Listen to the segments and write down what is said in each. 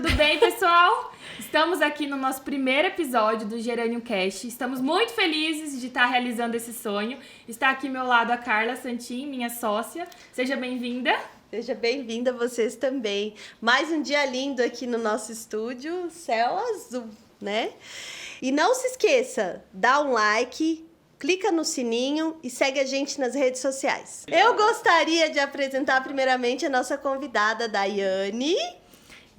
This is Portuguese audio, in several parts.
tudo bem, pessoal? Estamos aqui no nosso primeiro episódio do Gerânio Cast. Estamos muito felizes de estar realizando esse sonho. Está aqui ao meu lado a Carla Santin, minha sócia. Seja bem-vinda. Seja bem-vinda vocês também. Mais um dia lindo aqui no nosso estúdio, céu azul, né? E não se esqueça, dá um like, clica no sininho e segue a gente nas redes sociais. Eu gostaria de apresentar primeiramente a nossa convidada, Daiane.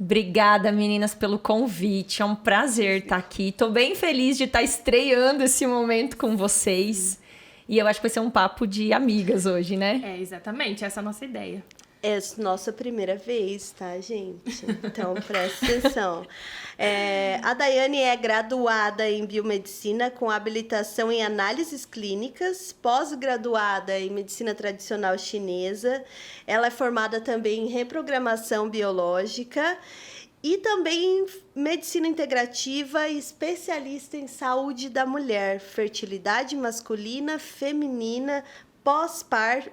Obrigada, meninas, pelo convite. É um prazer estar aqui. Estou bem feliz de estar estreando esse momento com vocês. E eu acho que vai ser um papo de amigas hoje, né? É, exatamente. Essa é a nossa ideia. É nossa primeira vez, tá, gente? Então, presta atenção. A Daiane é graduada em biomedicina com habilitação em análises clínicas, pós-graduada em medicina tradicional chinesa. Ela é formada também em reprogramação biológica e também em medicina integrativa e especialista em saúde da mulher, fertilidade masculina, feminina, pós-parto,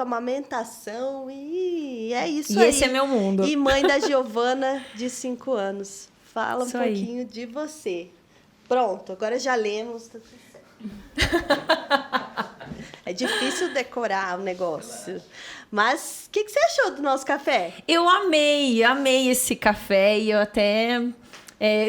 amamentação, e é isso aí. E esse é meu mundo. E mãe da Giovana, de 5 anos. Fala isso um pouquinho de você. Pronto, agora já lemos. Tá tudo certo. É difícil decorar o negócio. Mas o que você achou do nosso café? Eu amei esse café e eu até...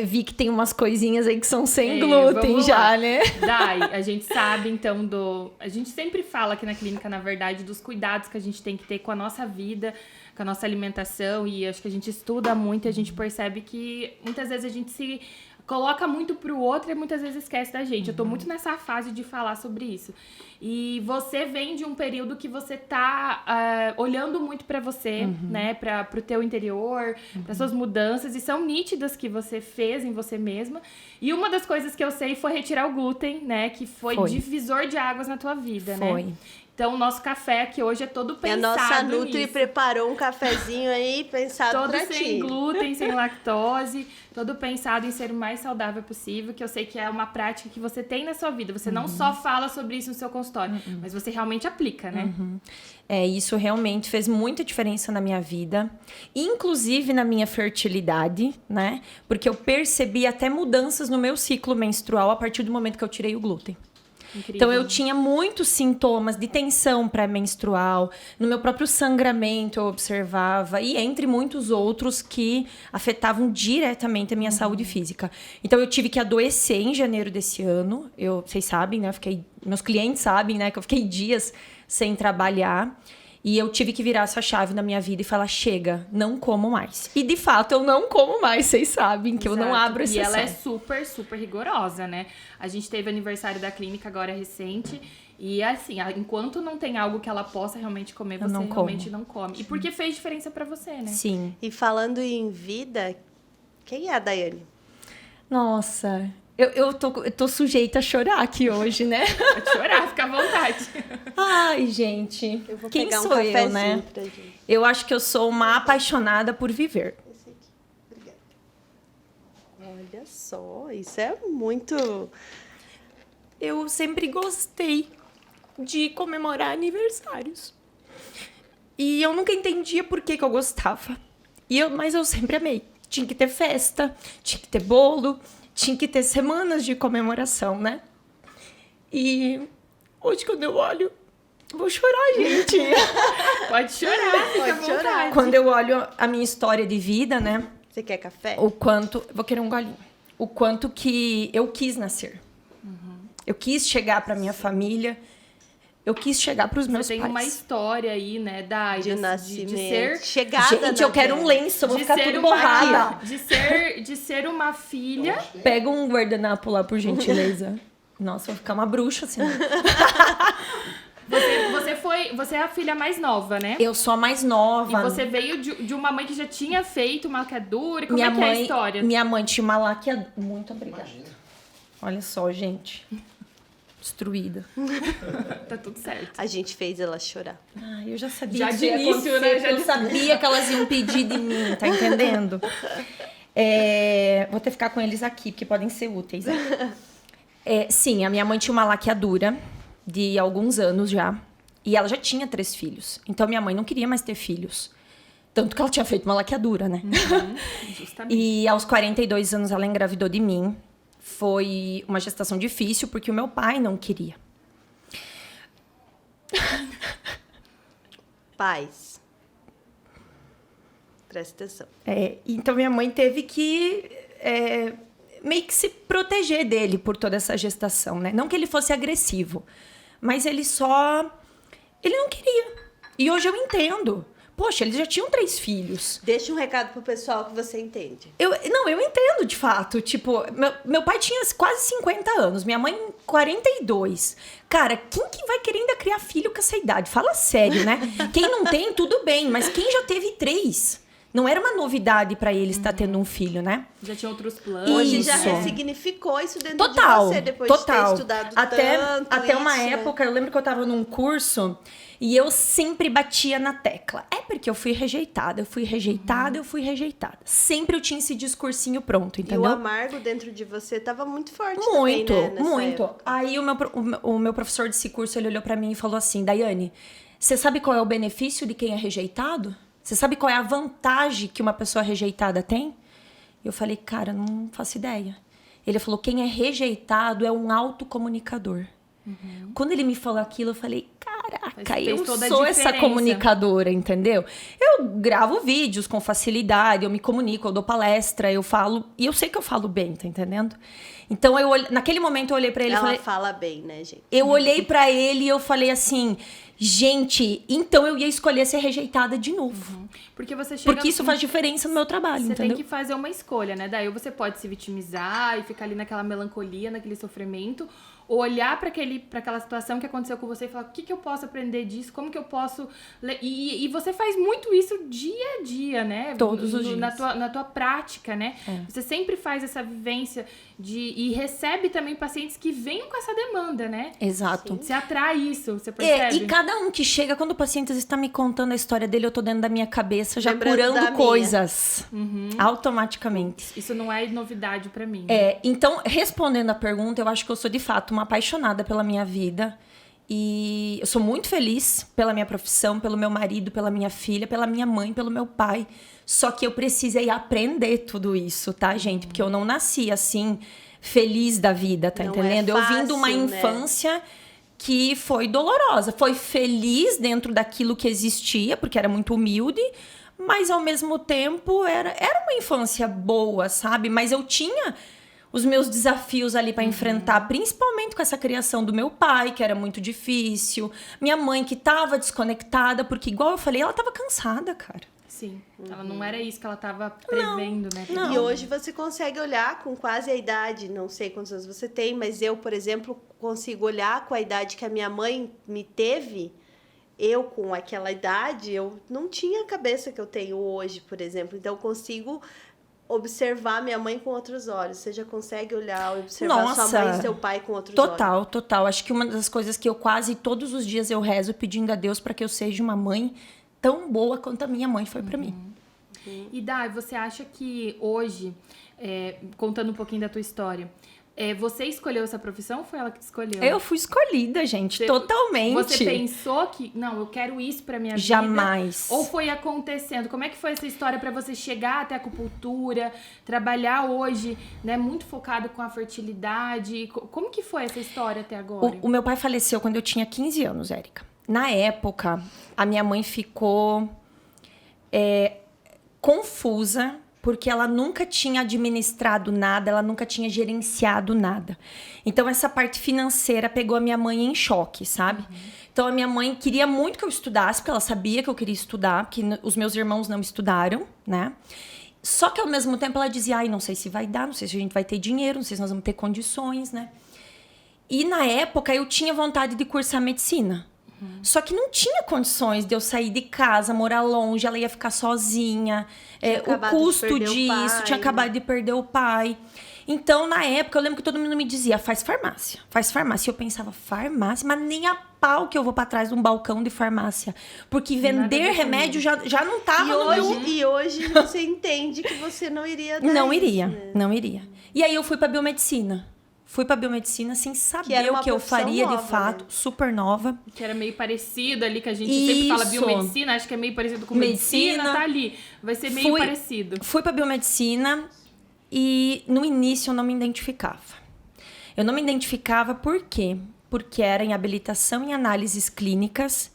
vi que tem umas coisinhas aí que são sem glúten já, né? Dai, a gente sabe, então, A gente sempre fala aqui na clínica, na verdade, dos cuidados que a gente tem que ter com a nossa vida, com a nossa alimentação. E acho que a gente estuda muito e a gente percebe que muitas vezes a gente se coloca muito pro outro e muitas vezes esquece da gente. Eu tô muito nessa fase de falar sobre isso. E você vem de um período que você tá olhando muito pra você, né? Pro teu interior, para suas mudanças. E são nítidas que você fez em você mesma. E uma das coisas que eu sei foi retirar o glúten, né? Que foi divisor de águas na tua vida, né? Então, o nosso café aqui hoje é todo pensado nisso. E a nossa Nutri preparou um cafezinho aí pensado todo pra ti. Todo sem glúten, sem lactose, todo pensado em ser o mais saudável possível, que eu sei que é uma prática que você tem na sua vida. Você não só fala sobre isso no seu consultório, mas você realmente aplica, né? Isso realmente fez muita diferença na minha vida, inclusive na minha fertilidade, né? Porque eu percebi até mudanças no meu ciclo menstrual a partir do momento que eu tirei o glúten. Incrível. Então, eu tinha muitos sintomas de tensão pré-menstrual, no meu próprio sangramento eu observava, e entre muitos outros que afetavam diretamente a minha saúde física. Então, eu tive que adoecer em janeiro desse ano, vocês sabem, né? Meus clientes sabem, né? Que eu fiquei dias sem trabalhar. E eu tive que virar essa chave na minha vida e falar, chega, não como mais. E, de fato, eu não como mais, vocês sabem que Exato. Eu não abro exceção. E ela é super, super rigorosa, né? A gente teve aniversário da clínica agora recente. E, assim, enquanto não tem algo que ela possa realmente comer, você realmente não come. E porque fez diferença pra você, né? Sim. E falando em vida, quem é a Daiane? Nossa... Eu tô sujeita a chorar aqui hoje, né? Pode chorar, fica à vontade. Ai, gente. Eu vou quem pegar sou um eu, né? pra gente. Eu acho que eu sou uma apaixonada por viver. Esse aqui. Obrigada. Olha só, isso é muito... Eu sempre gostei de comemorar aniversários. E eu nunca entendia por que eu gostava. Mas eu sempre amei. Tinha que ter festa, tinha que ter bolo... Tinha que ter semanas de comemoração, né? E hoje, quando eu olho... Vou chorar, gente. Pode chorar, Pode chorar. Quando eu olho a minha história de vida, né? Você quer café? O quanto... Vou querer um golinho. O quanto que eu quis nascer. Eu quis chegar pra minha família. Eu quis chegar pros meus pais. Você tem uma história aí, né, de nascimento. De ser... Chegada. Gente, eu quero um lenço, eu vou ficar tudo borrada. De ser uma filha... Pega um guardanapo lá, por gentileza. Nossa, eu vou ficar uma bruxa, assim. Você é a filha mais nova, né? Eu sou a mais nova. E você veio de uma mãe que já tinha feito uma laqueadura. Como é que é a história? Minha mãe tinha uma laqueadura. Muito obrigada. Imagina. Olha só, gente. Destruída. Tá tudo certo. A gente fez ela chorar. Eu já sabia. Já de início, né? Eu sabia que elas iam pedir de mim, tá entendendo? Vou até ficar com eles aqui, porque podem ser úteis. Sim, a minha mãe tinha uma laqueadura de alguns anos já. E ela já tinha 3 filhos. Então, minha mãe não queria mais ter filhos. Tanto que ela tinha feito uma laqueadura, né? Justamente. E aos 42 anos ela engravidou de mim. Foi uma gestação difícil, porque o meu pai não queria. Pais. Presta atenção. Então minha mãe teve que meio que se proteger dele por toda essa gestação, né? Não que ele fosse agressivo, mas ele não queria. E hoje eu entendo. Poxa, eles já tinham 3 filhos. Deixa um recado pro pessoal que você entende. Eu entendo, de fato. Tipo, meu pai tinha quase 50 anos, minha mãe 42. Cara, quem que vai querer ainda criar filho com essa idade? Fala sério, né? Quem não tem, tudo bem, mas quem já teve 3? Não era uma novidade pra ele estar tendo um filho, né? Já tinha outros planos. Hoje já Isso. ressignificou isso dentro Total, de você, depois total. de ter estudado Até uma isso, né? época, eu lembro que eu tava num curso e eu sempre batia na tecla. É porque eu fui rejeitada, eu fui rejeitada, eu fui rejeitada. Sempre eu tinha esse discursinho pronto, E entendeu? o amargo dentro de você tava muito forte Muito, também, né? Nessa muito. época. Aí o meu professor desse curso, ele olhou pra mim e falou assim: Daiane, você sabe qual é o benefício de quem é rejeitado? Você sabe qual é a vantagem que uma pessoa rejeitada tem? Eu falei, cara, não faço ideia. Ele falou, quem é rejeitado é um autocomunicador. Quando ele me falou aquilo, eu falei, caraca, Fez eu toda a sou essa diferença. comunicadora, entendeu? Eu gravo vídeos com facilidade, eu me comunico, eu dou palestra, eu falo, e eu sei que eu falo bem, tá entendendo? Então, naquele momento eu olhei pra ele e Ela falei... fala bem, né, gente? Eu olhei pra ele e eu falei assim, gente, então eu ia escolher ser rejeitada de novo. Porque você chega... Porque isso faz diferença no meu trabalho, Você entendeu? tem que fazer uma escolha, né? Daí você pode se vitimizar e ficar ali naquela melancolia, naquele sofrimento, ou olhar para aquela situação que aconteceu com você e falar, o que eu posso aprender disso? Como que eu posso... E você faz muito isso dia a dia, né? Todos os dias. Na tua prática, né? Você sempre faz essa vivência e recebe também pacientes que venham com essa demanda, né? Exato. Você atrai isso, você percebe? E cada um que chega, quando o paciente está me contando a história dele, eu tô dentro da minha cabeça, já Lembrando da curando minha. coisas. Automaticamente. Isso não é novidade pra mim. Então, respondendo a pergunta, eu acho que eu sou, de fato, uma apaixonada pela minha vida. E eu sou muito feliz pela minha profissão, pelo meu marido, pela minha filha, pela minha mãe, pelo meu pai. Só que eu precisei aprender tudo isso, tá, gente? Porque eu não nasci assim, feliz da vida, tá Não entendendo? é Eu vim de uma fácil, né? infância que foi dolorosa. Foi feliz dentro daquilo que existia, porque era muito humilde, mas ao mesmo tempo era uma infância boa, sabe? Mas eu tinha os meus desafios ali para enfrentar, principalmente com essa criação do meu pai, que era muito difícil, minha mãe que tava desconectada, porque igual eu falei, ela tava cansada, cara. Sim. Ela não era isso que ela tava prevendo, né? não. E hoje você consegue olhar com quase a idade, não sei quantos anos você tem, mas eu, por exemplo, consigo olhar com a idade que a minha mãe me teve. Eu, com aquela idade, eu não tinha a cabeça que eu tenho hoje, por exemplo. Então, eu consigo observar minha mãe com outros olhos. Você já consegue olhar, observar sua mãe e seu pai com outros olhos? Total. Acho que uma das coisas que eu quase todos os dias eu rezo pedindo a Deus para que eu seja uma mãe tão boa quanto a minha mãe foi para mim. E Dai, você acha que hoje, contando um pouquinho da tua história, você escolheu essa profissão ou foi ela que te escolheu? Eu fui escolhida, gente, totalmente. Você pensou que, não, eu quero isso pra minha vida? Jamais. Ou foi acontecendo? Como é que foi essa história pra você chegar até a acupuntura, trabalhar hoje, né, muito focado com a fertilidade? Como que foi essa história até agora? O meu pai faleceu quando eu tinha 15 anos, Érica. Na época, a minha mãe ficou confusa, porque ela nunca tinha administrado nada, ela nunca tinha gerenciado nada. Então, essa parte financeira pegou a minha mãe em choque, sabe? Então, a minha mãe queria muito que eu estudasse, porque ela sabia que eu queria estudar, porque os meus irmãos não estudaram, né? Só que, ao mesmo tempo, ela dizia, ai, não sei se vai dar, não sei se a gente vai ter dinheiro, não sei se nós vamos ter condições, né? E, na época, eu tinha vontade de cursar medicina. Só que não tinha condições de eu sair de casa, morar longe, ela ia ficar sozinha, o custo disso, tinha acabado de perder o pai. Então, na época, eu lembro que todo mundo me dizia, faz farmácia. E eu pensava, farmácia? Mas nem a pau que eu vou pra trás de um balcão de farmácia. Porque vender remédio já não tava E hoje você entende que você não iria dar Não isso, iria, né? não iria. E aí eu fui pra biomedicina. Fui pra biomedicina sem Que era saber uma o que eu profissão faria nova, de fato. né? Super nova. Que era meio parecido ali, que a gente sempre fala Isso. biomedicina, acho que é meio parecido com medicina, tá ali. Vai ser meio parecido. Fui pra biomedicina e no início eu não me identificava. Eu não me identificava por quê? Porque era em habilitação em análises clínicas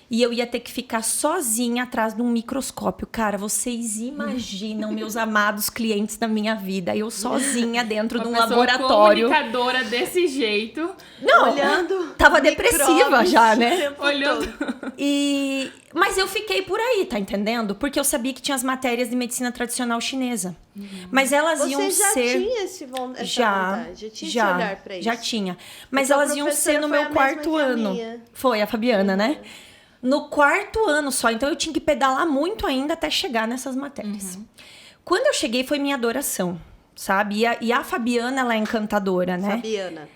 e eu ia ter que ficar sozinha atrás de um microscópio. Cara, vocês imaginam meus amados clientes da minha vida, eu sozinha dentro de um laboratório. Comunicadora desse jeito. Não, Olhando tava depressiva micróbios já, o né? tempo Olhando. todo. Mas eu fiquei por aí, tá entendendo? Porque eu sabia que tinha as matérias de medicina tradicional chinesa. Mas elas Você iam já ser... tinha essa vontade, já tinha esse olhar pra isso. Já tinha. Mas Então, a elas iam ser professora no foi a meu mesma quarto que a ano. minha. Foi, a Fabiana, né? No quarto ano só. Então eu tinha que pedalar muito ainda até chegar nessas matérias. Quando eu cheguei foi minha adoração, sabe? E a Fabiana, ela é encantadora, né? Fabiana,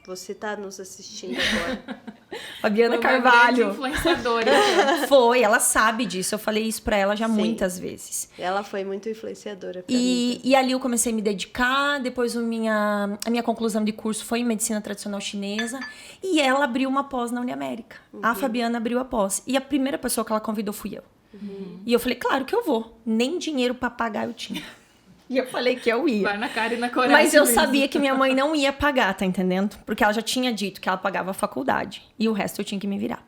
você tá nos assistindo agora. Fabiana Foi uma Carvalho. grande influenciadora. Então. Foi, ela sabe disso. Eu falei isso pra ela já Sim. muitas vezes. Ela foi muito influenciadora pra mim. E ali eu comecei a me dedicar, depois a minha conclusão de curso foi em medicina tradicional chinesa, e ela abriu uma pós na Uniamérica. A Fabiana abriu a pós, e a primeira pessoa que ela convidou fui eu. E eu falei, claro que eu vou, nem dinheiro pra pagar eu tinha. E eu falei que eu ia. Vai na cara e na coragem. Mas eu mesmo. sabia que minha mãe não ia pagar, tá entendendo? Porque ela já tinha dito que ela pagava a faculdade, e o resto eu tinha que me virar.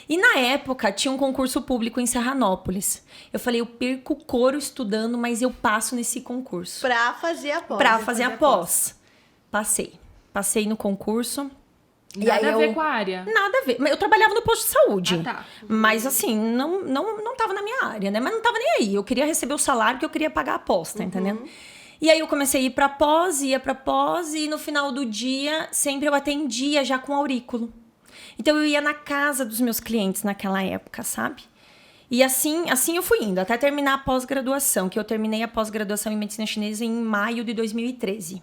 E na época, tinha um concurso público em Serranópolis. Eu falei, eu perco couro estudando, mas eu passo nesse concurso. Pra fazer a pós. Pra fazer a pós. Passei. Passei no concurso. Nada a ver com a área. Nada a ver. Mas eu trabalhava no posto de saúde. Ah, tá. Mas assim, não tava na minha área, né? Mas não tava nem aí. Eu queria receber o salário que eu queria pagar a pós, tá entendendo? E aí eu comecei a ir pra pós, ia pra pós, e no final do dia, sempre eu atendia já com aurículo. Então eu ia na casa dos meus clientes naquela época, sabe? E assim eu fui indo, até terminar a pós-graduação, que eu terminei a pós-graduação em medicina chinesa em maio de 2013.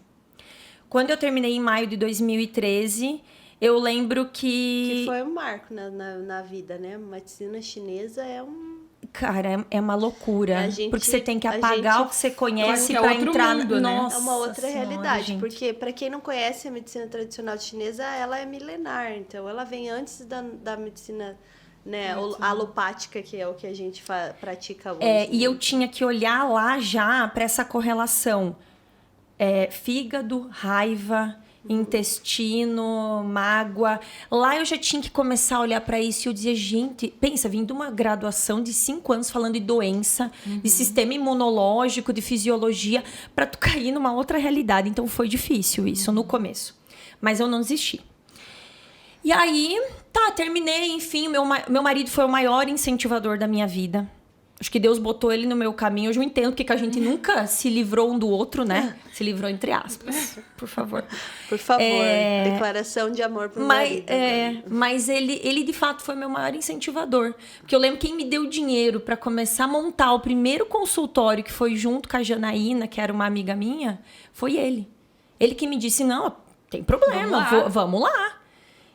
Quando eu terminei em maio de 2013, eu lembro Que foi um marco na vida, né? Medicina chinesa é um... Cara, é uma loucura. Porque você tem que apagar o que você conhece Porque é pra outro entrar... mundo, né? Nossa É uma outra Senhora, realidade, gente. porque para quem não conhece a medicina tradicional chinesa, ela é milenar, então ela vem antes da medicina, né, alopática, que é o que a gente pratica hoje. E eu tinha que olhar lá já para essa correlação. Fígado, raiva, intestino, mágoa. Lá eu já tinha que começar a olhar para isso e eu dizia, gente, pensa, vim de uma graduação de 5 anos falando de doença, de sistema imunológico, de fisiologia, para tu cair numa outra realidade. Então foi difícil isso no começo. Mas eu não desisti. E aí, terminei, enfim, meu marido foi o maior incentivador da minha vida. Acho que Deus botou ele no meu caminho. Hoje eu entendo porque que a gente nunca se livrou um do outro, né? Se livrou entre aspas, por favor. Por favor, declaração de amor pro marido. Mas ele de fato foi meu maior incentivador. Porque eu lembro quem me deu dinheiro para começar a montar o primeiro consultório, que foi junto com a Janaína, que era uma amiga minha, foi ele. Ele que me disse, não, tem problema, vamos lá.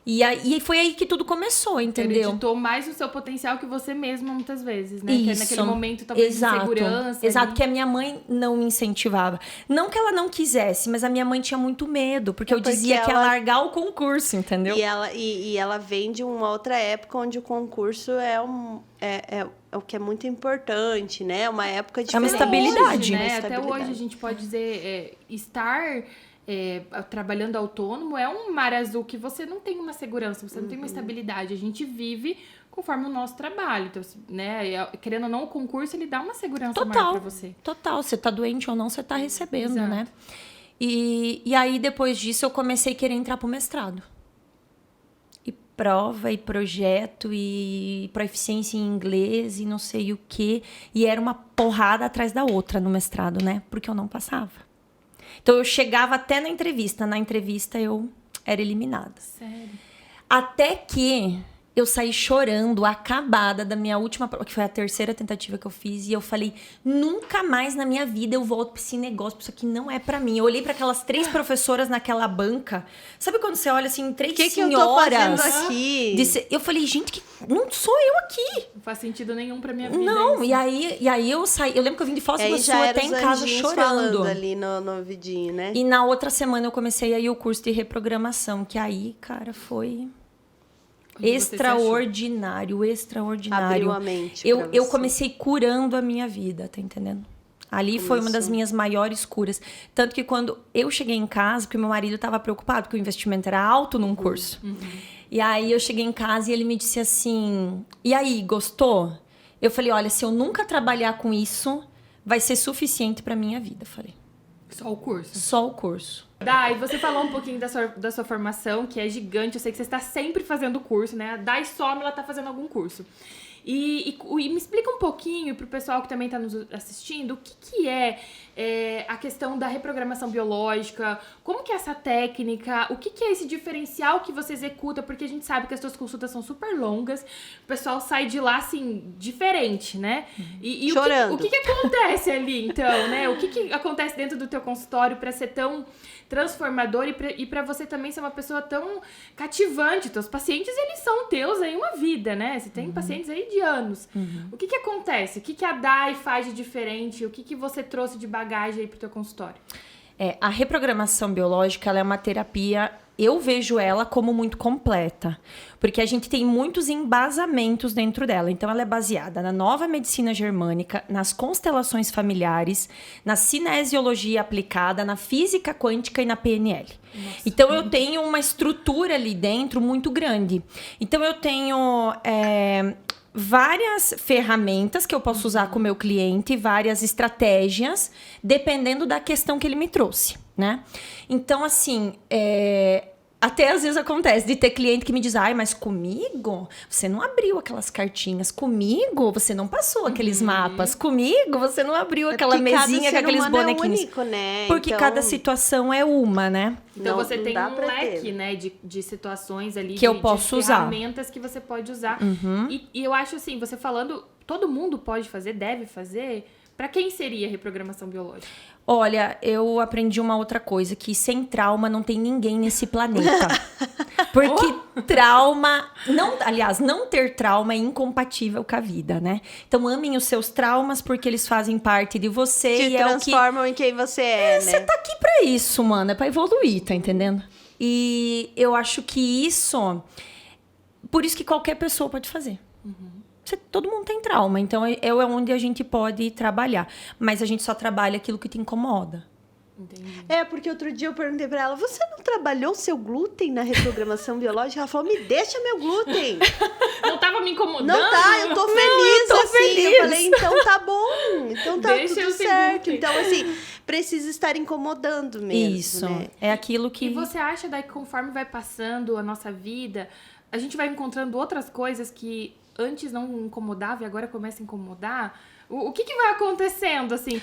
E foi aí que tudo começou, entendeu? Acreditou mais no seu potencial que você mesma, muitas vezes, né? Isso. Que é naquele momento, talvez, de insegurança. Exato, que a minha mãe não me incentivava. Não que ela não quisesse, mas a minha mãe tinha muito medo, porque eu dizia que ia largar o concurso, entendeu? E ela vem de uma outra época onde o concurso é o que é muito importante, né? Uma época diferente. É uma estabilidade. Hoje, né? Até hoje a gente pode dizer, estar... trabalhando autônomo é um mar azul que você não tem uma segurança, você não tem uma estabilidade. A gente vive conforme o nosso trabalho. Então, né, querendo ou não, o concurso ele dá uma segurança maior pra você. Total. Você tá doente ou não, você tá recebendo, Exato. né? E aí, depois disso, eu comecei a querer entrar pro mestrado. E prova, e projeto, e proficiência em inglês, e não sei o quê. E era uma porrada atrás da outra no mestrado, né? Porque eu não passava. Então, eu chegava até na entrevista. Na entrevista, eu era eliminada. Sério? Até que Eu saí chorando, acabada da minha última prova, que foi a terceira tentativa que eu fiz. E eu falei, nunca mais na minha vida eu volto pra esse negócio, isso aqui não é pra mim. Eu olhei pra aquelas 3 professoras naquela banca. Sabe quando você olha assim, 3 senhoras? Que eu tô fazendo aqui? Eu falei, gente, não sou eu aqui. Não faz sentido nenhum pra minha vida. Não, isso. e aí eu saí. Eu lembro que eu vim de Foz do Iguaçu já até em casa chorando. falando ali no vidinho, né? E na outra semana eu comecei aí o curso de reprogramação, que aí, cara, foi... extraordinário. Abriu a mente pra Eu você. comecei curando a minha vida, tá entendendo? Ali foi uma das minhas maiores curas. Tanto que quando eu cheguei em casa, porque meu marido estava preocupado, porque o investimento era alto num curso. E aí eu cheguei em casa e ele me disse assim, e aí, gostou? Eu falei, olha, se eu nunca trabalhar com isso, vai ser suficiente pra minha vida, falei. Só o curso. Só o curso. Dai, você falou um pouquinho da sua formação, que é gigante. Eu sei que você está sempre fazendo curso, né? A Dai some, ela tá fazendo algum curso. E me explica um pouquinho pro pessoal que também está nos assistindo, o que é a questão da reprogramação biológica, como que é essa técnica, o que é esse diferencial que você executa, porque a gente sabe que as suas consultas são super longas, o pessoal sai de lá, assim, diferente, né? E chorando. O que acontece ali, então, né? O que acontece dentro do teu consultório para ser tão transformador e para você também ser uma pessoa tão cativante? Teus pacientes, eles são teus aí uma vida, né? Você tem pacientes aí de anos. O que acontece? O que a Dai faz de diferente? O que você trouxe de bagagem aí pro teu consultório? A reprogramação biológica, ela é uma terapia, eu vejo ela como muito completa, porque a gente tem muitos embasamentos dentro dela. Então, ela é baseada na nova medicina germânica, nas constelações familiares, na cinesiologia aplicada, na física quântica e na PNL. Nossa. Então, eu tenho uma estrutura ali dentro muito grande. Então, eu tenho... várias ferramentas que eu posso usar com o meu cliente, várias estratégias, dependendo da questão que ele me trouxe, né? Então, assim, até às vezes acontece de ter cliente que me diz, ai, mas comigo você não abriu aquelas cartinhas, comigo você não passou aqueles mapas, comigo você não abriu aquela mesinha com aqueles bonequinhos. É único, né? Porque então... cada situação é uma, né? Então Não, você não tem dá um pra leque, ter. né, de situações ali, Que eu posso de usar. ferramentas que você pode usar. E eu acho assim, você falando, todo mundo pode fazer, deve fazer. Pra quem seria a reprogramação biológica? Olha, eu aprendi uma outra coisa, que sem trauma não tem ninguém nesse planeta. Porque trauma... não ter trauma é incompatível com a vida, né? Então, amem os seus traumas porque eles fazem parte de você. Te e transformam em quem você é, né? Você tá aqui pra isso, mano. É pra evoluir, tá entendendo? E eu acho que isso... Por isso que qualquer pessoa pode fazer. Todo mundo tem trauma, então é onde a gente pode trabalhar. Mas a gente só trabalha aquilo que te incomoda. Entendi. Porque outro dia eu perguntei pra ela, você não trabalhou seu glúten na reprogramação biológica? Ela falou, me deixa meu glúten. Não tava me incomodando? Não tá, eu tô feliz, eu tô assim. feliz. Eu falei, então tá bom, então tá Deixa eu tudo sem certo. glúten. Então, assim, precisa estar incomodando mesmo, Isso, né? é aquilo que... E você acha daí que conforme vai passando a nossa vida, a gente vai encontrando outras coisas que antes não incomodava e agora começa a incomodar? O que vai acontecendo, assim?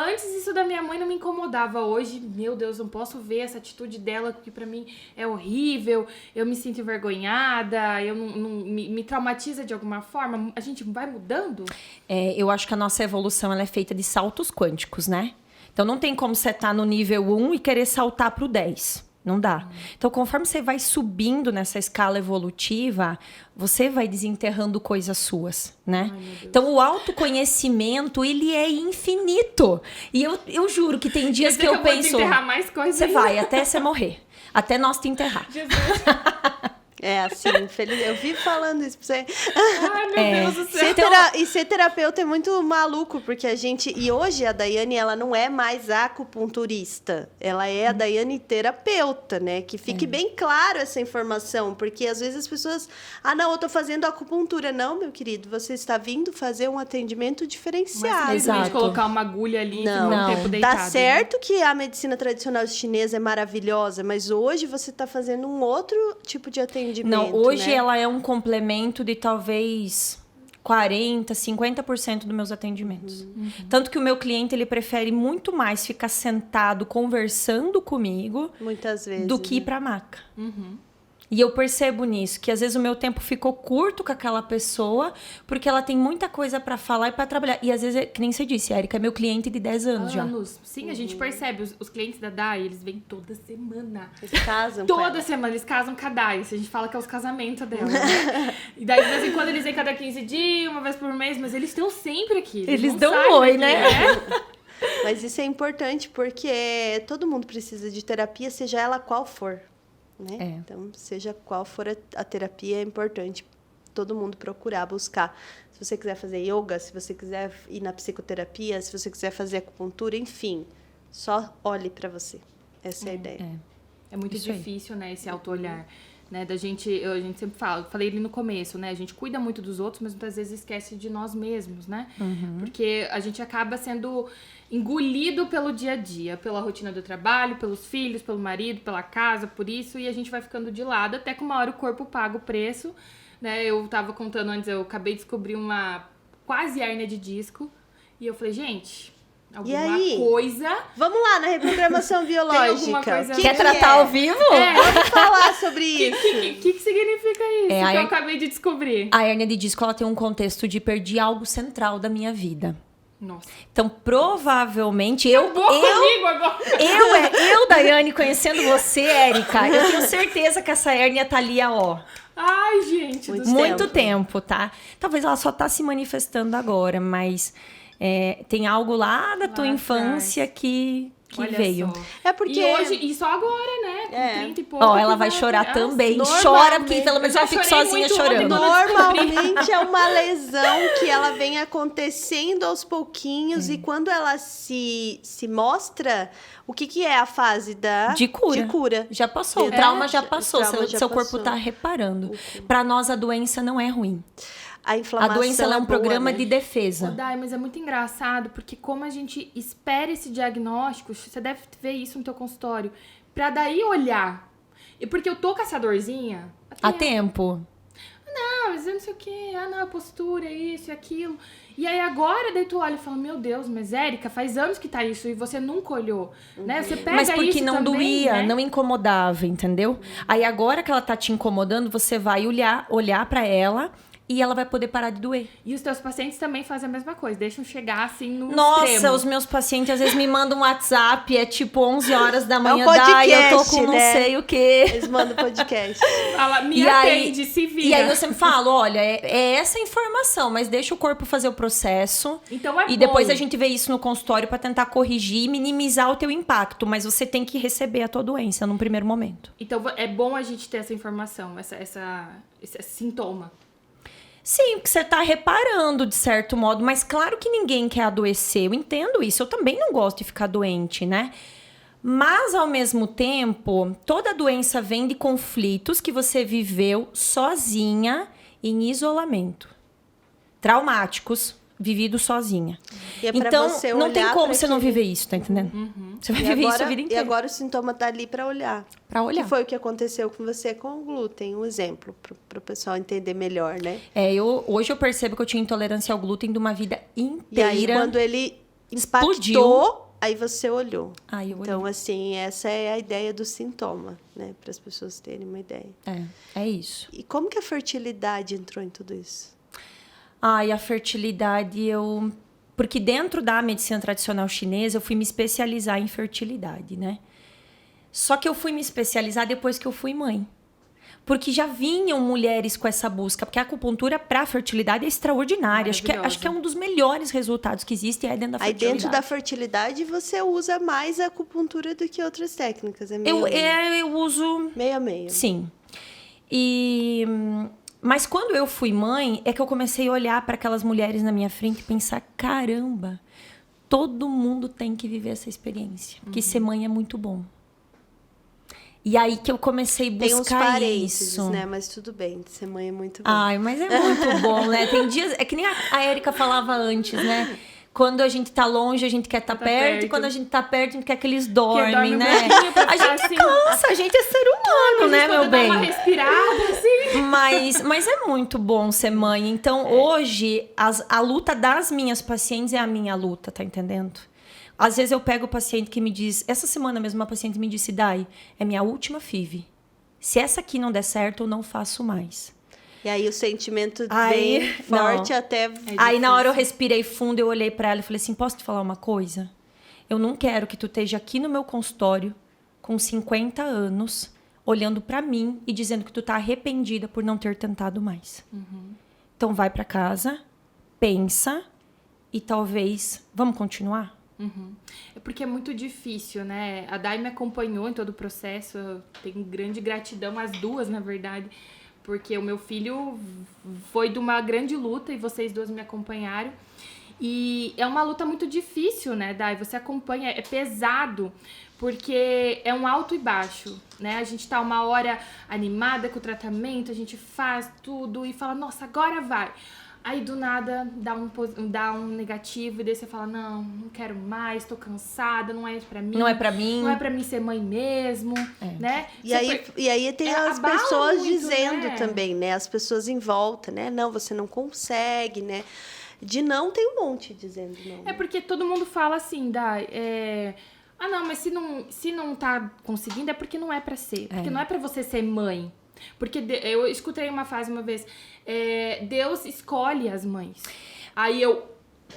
Antes isso da minha mãe não me incomodava. Hoje, meu Deus, não posso ver essa atitude dela que pra mim é horrível. Eu me sinto envergonhada, eu me traumatiza de alguma forma. A gente vai mudando? Eu acho que a nossa evolução ela é feita de saltos quânticos, né? Então, não tem como você estar no nível 1 e querer saltar pro 10. Não dá. Então, conforme você vai subindo nessa escala evolutiva, você vai desenterrando coisas suas, né? Então, o autoconhecimento, ele é infinito. E eu juro que tem dias que eu penso... desenterrar mais coisas. Você vai até você morrer. Até nós te enterrar. Jesus. Assim, feliz. Eu vivo falando isso pra você. Ai, meu Deus do céu. E ser terapeuta é muito maluco, porque a gente... E hoje a Daiane, ela não é mais acupunturista. Ela é a Daiane terapeuta, né? Que fique bem claro essa informação, porque às vezes as pessoas... não, eu tô fazendo acupuntura. Não, meu querido, você está vindo fazer um atendimento diferenciado. Mas simplesmente colocar uma agulha ali e ficar um tempo deitado. Tá certo que a medicina tradicional chinesa é maravilhosa, mas hoje você tá fazendo um outro tipo de atendimento. Não, hoje né? ela é um complemento de talvez 40%, 50% dos meus atendimentos. Tanto que o meu cliente, ele prefere muito mais ficar sentado conversando comigo Muitas vezes, do que ir pra maca. E eu percebo nisso, que às vezes o meu tempo ficou curto com aquela pessoa, porque ela tem muita coisa pra falar e pra trabalhar. E às vezes, que nem você disse, a Erika é meu cliente de 10 anos já. Sim, a gente percebe. Os clientes da Dai, eles vêm toda semana. Eles casam com Toda ela. semana, eles casam com a Dai. A gente fala que é os casamentos dela, né? E daí, de vez em quando, eles vêm cada 15 dias, uma vez por mês, mas eles estão sempre aqui. Eles não dão saem oi, daqui, né? Mas isso é importante porque todo mundo precisa de terapia, seja ela qual for. Né? É. Então, seja qual for a terapia, é importante todo mundo procurar, buscar. Se você quiser fazer yoga, se você quiser ir na psicoterapia, se você quiser fazer acupuntura, enfim, só olhe para você. Essa é a ideia. É muito Isso aí. difícil, né, esse auto-olhar. Né, a gente sempre fala, falei ali no começo, né? A gente cuida muito dos outros, mas muitas vezes esquece de nós mesmos, né? Porque a gente acaba sendo engolido pelo dia a dia, pela rotina do trabalho, pelos filhos, pelo marido, pela casa, por isso, e a gente vai ficando de lado, até que uma hora o corpo paga o preço, né? Eu tava contando antes, eu acabei de descobrir uma quase hérnia de disco, e eu falei, gente, alguma aí? coisa... Vamos lá na reprogramação alguma biológica. coisa- Quer tratar ao vivo? Vamos falar sobre isso. O que significa isso É, que aí- eu acabei de descobrir? A hérnia de disco, ela tem um contexto de perder algo central da minha vida. Nossa. Então, provavelmente, eu, Comigo agora. Daiane, conhecendo você, Érica, eu tenho certeza que essa hérnia tá ali, ó, Ai, gente. Muito do céu. muito tempo, tá? Talvez ela só tá se manifestando agora, mas tem algo lá da tua Lá infância que Olha veio. só. É porque... E hoje, e só agora, né? Com 30 e pouco. Ó, ela que vai chorar Nossa, também. normalmente- Chora, porque pelo menos Eu eu já fico chorei sozinha muito chorando. ontem, Normalmente é uma lesão que ela vem acontecendo aos pouquinhos e quando ela se mostra, o que é a fase De cura. De cura. Já passou, o É, trauma já o passou, trauma já seu corpo passou. tá reparando. Pra nós, a doença não é ruim. A A inflamação doença ela é um boa, programa né? de Ô, defesa. Dai, mas é muito engraçado, porque como a gente espera esse diagnóstico, você deve ver isso no teu consultório, pra daí olhar. E porque eu tô com essa dorzinha... Há tempo. Não, mas eu não sei o quê. Ah, não, a postura, isso e aquilo. E aí agora, daí tu olha e fala, meu Deus, mas Érica, faz anos que tá isso e você nunca olhou, né? Você pega Mas porque isso não também, doía, né? não incomodava, entendeu? Aí agora que ela tá te incomodando, você vai olhar pra ela e ela vai poder parar de doer. E os teus pacientes também fazem a mesma coisa, deixam chegar assim no Nossa, extremo. os meus pacientes às vezes me mandam um WhatsApp, é tipo 11 horas da manhã, podcast, Dai, eu tô com não né? sei o quê. Eles mandam podcast. Fala, me E aí- atende, se vira. E aí eu sempre falo, olha, é essa informação, mas deixa o corpo fazer o processo. Então é E depois bom. a gente vê isso no consultório pra tentar corrigir e minimizar o teu impacto, mas você tem que receber a tua doença num primeiro momento. Então é bom a gente ter essa informação, esse sintoma. Sim, porque você tá reparando de certo modo, mas claro que ninguém quer adoecer, eu entendo isso, eu também não gosto de ficar doente, né? Mas, ao mesmo tempo, toda doença vem de conflitos que você viveu sozinha, em isolamento. Traumáticos, vividos sozinha. E é pra Então, você não tem olhar como pra você não aquele- viver isso, tá entendendo? Você vai E viver isso agora, a vida e inteira. agora o sintoma tá ali para olhar. Pra olhar. Que foi o que aconteceu com você com o glúten, um exemplo, para o pessoal entender melhor, né? Hoje eu percebo que eu tinha intolerância ao glúten de uma vida E aí, inteira. quando ele explodiu. impactou, aí você olhou. Ai, eu Então, assim, essa é a ideia do sintoma, né? Para as pessoas terem uma ideia. é isso. E como que a fertilidade entrou em tudo isso? Ai, a fertilidade, porque dentro da medicina tradicional chinesa, eu fui me especializar em fertilidade, né? Só que eu fui me especializar depois que eu fui mãe. Porque já vinham mulheres com essa busca, porque a acupuntura para fertilidade é extraordinária. Acho que é um dos melhores resultados que existe dentro da Aí fertilidade. dentro da fertilidade você usa mais a acupuntura do que outras técnicas, é meio Eu uso... meio a meio. Sim. Mas quando eu fui mãe, é que eu comecei a olhar para aquelas mulheres na minha frente e pensar, caramba, todo mundo tem que viver essa experiência. Porque ser mãe é muito bom. E aí que eu comecei a Tem uns buscar parênteses, isso. né? Mas tudo bem, ser mãe é muito bom. Ai, mas é muito bom, né? Tem dias... É que nem a Érica falava antes, né? Quando a gente tá longe, a gente quer estar perto. E quando a gente tá perto, a gente quer que eles dormem, dorme um né? pouquinho pra A ficar gente assim. cansa, a gente é ser humano, né, meu bem? Dar uma respirada, assim. Mas é muito bom ser mãe. Então, hoje, a luta das minhas pacientes é a minha luta, tá entendendo? Às vezes eu pego o paciente que me diz... Essa semana mesmo, uma paciente me disse, Dai, é minha última FIV. Se essa aqui não der certo, eu não faço mais. E aí o sentimento Aí, vem forte não. até... Aí na hora eu respirei fundo, eu olhei pra ela e falei assim, posso te falar uma coisa? Eu não quero que tu esteja aqui no meu consultório com 50 anos, olhando pra mim e dizendo que tu tá arrependida por não ter tentado mais. Então vai pra casa, pensa e talvez... Vamos continuar? É porque é muito difícil, né? A Dai me acompanhou em todo o processo. Eu tenho grande gratidão, as duas, na verdade. Porque o meu filho foi de uma grande luta e vocês duas me acompanharam. E é uma luta muito difícil, né, Dai? Você acompanha, é pesado, porque é um alto e baixo, né? A gente tá uma hora animada com o tratamento, a gente faz tudo e fala, nossa, agora vai. Aí, do nada, dá um negativo e daí você fala, não quero mais, tô cansada, não é pra mim. Não é pra mim. Não é pra mim ser mãe mesmo, né? E aí tem as abala pessoas muito, dizendo né? também, né? As pessoas em volta, né? Não, você não consegue, né? De não tem um monte dizendo não. É porque todo mundo fala assim, Dai, ah, não, mas se não tá conseguindo é porque não é pra ser. Porque não é pra você ser mãe. Porque eu escutei uma frase uma vez, Deus escolhe as mães. Aí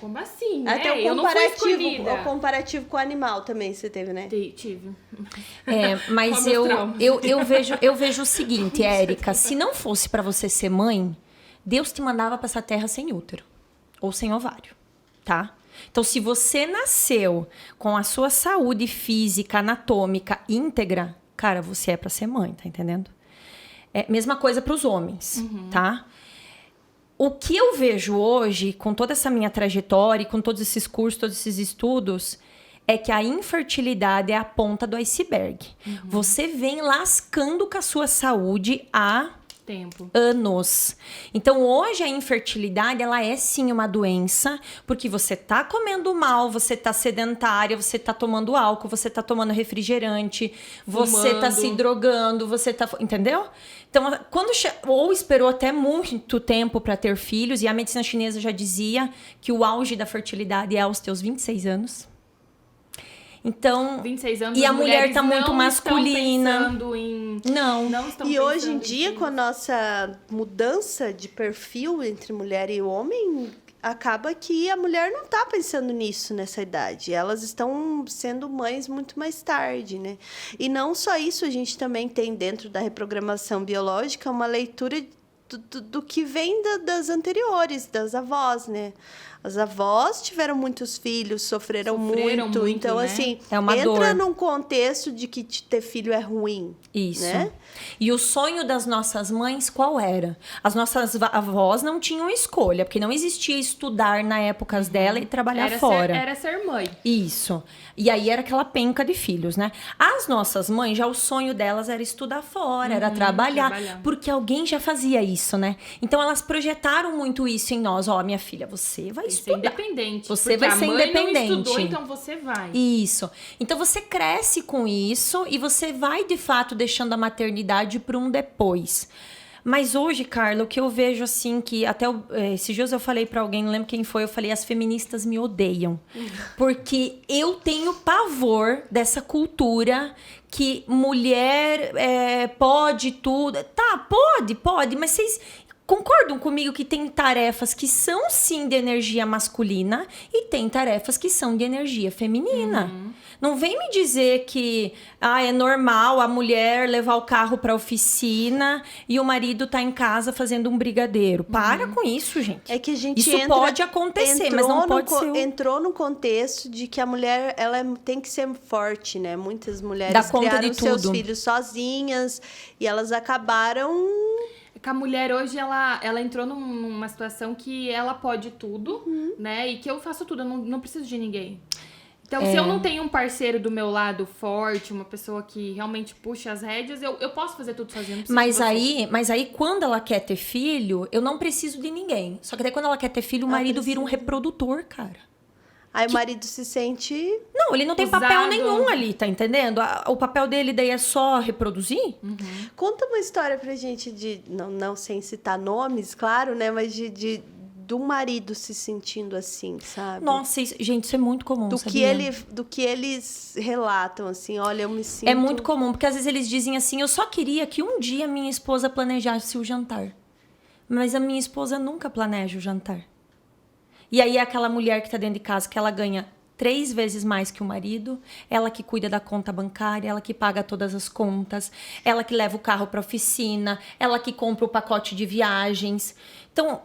como assim, né? Até eu não fui escolhida. o comparativo com o animal também você teve, né? Tive. Mas Qual meus eu vejo o seguinte, Érica, se não fosse pra você ser mãe, Deus te mandava pra essa terra sem útero ou sem ovário, tá? Então, se você nasceu com a sua saúde física, anatômica íntegra, cara, você é pra ser mãe, tá entendendo? Mesma coisa para os homens, tá? O que eu vejo hoje, com toda essa minha trajetória, com todos esses cursos, todos esses estudos, é que a infertilidade é a ponta do iceberg. Você vem lascando com a sua saúde há anos. Então, hoje a infertilidade, ela é sim uma doença, porque você tá comendo mal, você tá sedentária, você tá tomando álcool, você tá tomando refrigerante, você tá se drogando, você tá... Entendeu? Então, ou esperou até muito tempo para ter filhos, e a medicina chinesa já dizia que o auge da fertilidade é aos teus 26 anos. Então, 26 anos, e a mulher tá muito masculina. Não estão E hoje em pensando dia, com a nossa mudança de perfil entre mulher e homem, acaba que a mulher não tá pensando nisso nessa idade. Elas estão sendo mães muito mais tarde, né? E não só isso, a gente também tem dentro da reprogramação biológica uma leitura do que vem das anteriores, das avós, né? As avós tiveram muitos filhos, sofreram muito. Então, né? assim, é uma entra dor. num contexto de que ter filho é ruim. Isso. Né? E o sonho das nossas mães, qual era? As nossas avós não tinham escolha, porque não existia estudar na época dela e trabalhar fora. Era ser mãe. Isso. E aí era aquela penca de filhos, né? As nossas mães, já o sonho delas era estudar fora, era trabalhar. Porque alguém já fazia isso, né? Então elas projetaram muito isso em nós. Ó, minha filha, você vai estudar. Ser independente. Você vai ser independente. Não estudou, então você vai. Isso. Então você cresce com isso e você vai, de fato, deixando a maternidade para um depois. Mas hoje, Carla, o que eu vejo assim, que até esses dias eu falei pra alguém, não lembro quem foi, eu falei, as feministas me odeiam. Porque eu tenho pavor dessa cultura que mulher pode tudo. Tá, pode, mas vocês concordam comigo que tem tarefas que são sim de energia masculina e tem tarefas que são de energia feminina. Não vem me dizer que é normal a mulher levar o carro para a oficina e o marido tá em casa fazendo um brigadeiro. Para com isso, gente. É que a gente isso pode acontecer, mas não pode ser. Entrou no contexto de que a mulher ela tem que ser forte, né? Muitas mulheres Dá conta criaram de seus tudo. filhos sozinhas e elas acabaram... Que a mulher hoje, ela entrou numa situação que ela pode tudo, né? E que eu faço tudo, eu não preciso de ninguém. Então, se eu não tenho um parceiro do meu lado forte, uma pessoa que realmente puxa as rédeas, eu posso fazer tudo sozinha. Mas aí, quando ela quer ter filho, eu não preciso de ninguém. Só que daí, quando ela quer ter filho, o marido vira um reprodutor, cara. Aí o marido se sente... Não, ele não tem usado. papel nenhum ali, tá entendendo? O papel dele daí é só reproduzir? Conta uma história pra gente de... Não sem citar nomes, claro, né? Mas do marido se sentindo assim, sabe? Nossa, gente, isso é muito comum, sabia? Do que eles relatam, assim, olha, eu me sinto... É muito comum, porque às vezes eles dizem assim, eu só queria que um dia minha esposa planejasse o jantar. Mas a minha esposa nunca planeja o jantar. E aí é aquela mulher que tá dentro de casa, que ela ganha 3 vezes mais que o marido, ela que cuida da conta bancária, ela que paga todas as contas, ela que leva o carro pra oficina, ela que compra o pacote de viagens. Então,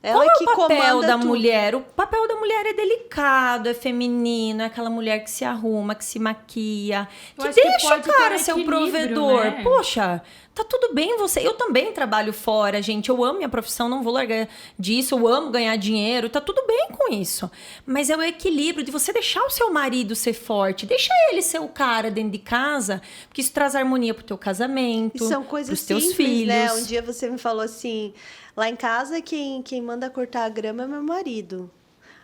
Ela qual é que o papel comanda da tudo. mulher? O papel da mulher é delicado, é feminino, é aquela mulher que se arruma, que se maquia, Eu que acho que deixa pode o ter cara um ser o equilíbrio, provedor. né? Poxa, tá tudo bem você. Eu também trabalho fora, gente. Eu amo minha profissão, não vou largar disso. Eu amo ganhar dinheiro, tá tudo bem com isso. Mas é o equilíbrio de você deixar o seu marido ser forte, deixa ele ser o cara dentro de casa, porque isso traz harmonia pro teu casamento, E são coisas pros teus simples, filhos. né? Um dia você me falou assim, lá em casa quem manda cortar a grama é meu marido.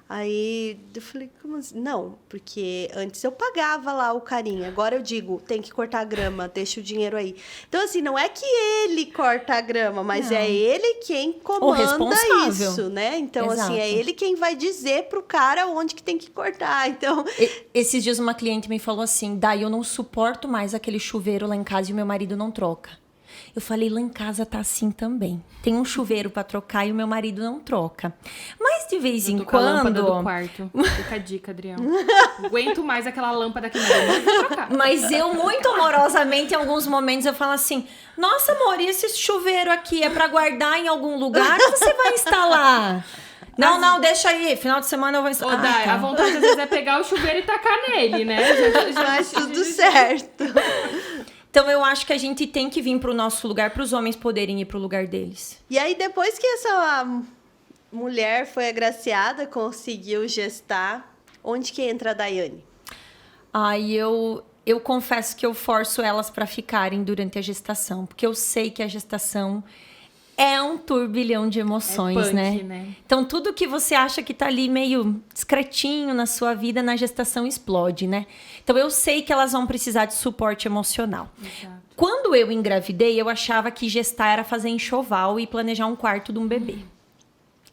Aí eu falei, como assim? Não, porque antes eu pagava lá o carinho, agora eu digo, tem que cortar a grama, deixa o dinheiro aí. Então, assim, não é que ele corta a grama, mas Não. é ele quem comanda responsável. isso, né? Então, assim, é Exato. ele quem vai dizer pro cara onde que tem que cortar. Então, Esses dias uma cliente me falou assim, Dai, eu não suporto mais aquele chuveiro lá em casa e o meu marido não troca. Eu falei, lá em casa tá assim também. Tem um chuveiro pra trocar e o meu marido não troca. Mas de vez em Eu tô com a lâmpada do quando... quarto. Fica a dica, Adriano. Aguento mais aquela lâmpada que não vou trocar. Mas eu, muito amorosamente, em alguns momentos, eu falo assim, nossa, amor, e esse chuveiro aqui é pra guardar em algum lugar ou você vai instalar? Não, deixa aí. Final de semana eu vou Ô, instalar. Dai, tá. a vontade às vezes é pegar o chuveiro e tacar nele, né? faz tudo certo. Então, eu acho que a gente tem que vir pro nosso lugar, pros homens poderem ir pro lugar deles. E aí, depois que essa mulher foi agraciada, conseguiu gestar, onde que entra a Daiane? Aí eu confesso que eu forço elas para ficarem durante a gestação, porque eu sei que a gestação é um turbilhão de emoções, É punk, né? Então tudo que você acha que tá ali meio discretinho na sua vida, na gestação explode, né? Então eu sei que elas vão precisar de suporte emocional. Exato. Quando eu engravidei, eu achava que gestar era fazer enxoval e planejar um quarto de um bebê.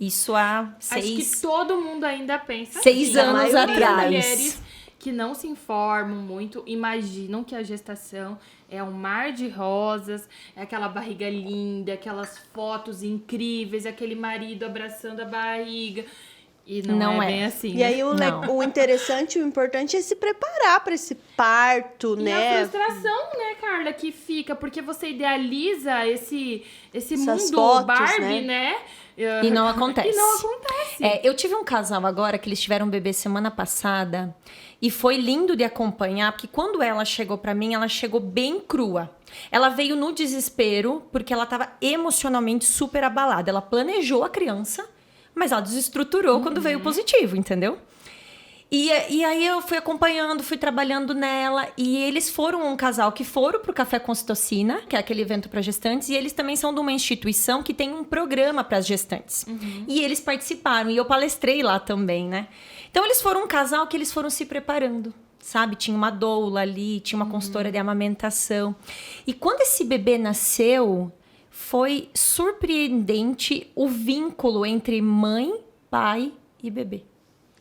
Isso há Acho que todo mundo ainda pensa 6 assim. A anos maioria das atrás. mulheres que não se informam muito imaginam que a gestação é um mar de rosas, é aquela barriga linda, aquelas fotos incríveis, aquele marido abraçando a barriga. E não é bem assim. E né? aí o interessante, o importante é se preparar para esse parto, E né? a frustração, né, Carla, que fica, porque você idealiza esse Essas mundo fotos, Barbie, né? E não acontece. E não acontece. Eu tive um casal agora que eles tiveram um bebê semana passada e foi lindo de acompanhar, porque quando ela chegou pra mim, ela chegou bem crua. Ela veio no desespero, porque ela tava emocionalmente super abalada. Ela planejou a criança, mas ela desestruturou quando veio positivo, entendeu? E aí eu fui acompanhando, fui trabalhando nela, e eles foram um casal que foram pro Café com Ocitocina, que é aquele evento para gestantes, e eles também são de uma instituição que tem um programa para as gestantes. E eles participaram, e eu palestrei lá também, né? Então eles foram um casal que eles foram se preparando, sabe? Tinha uma doula ali, tinha uma consultora de amamentação. E quando esse bebê nasceu, foi surpreendente o vínculo entre mãe, pai e bebê.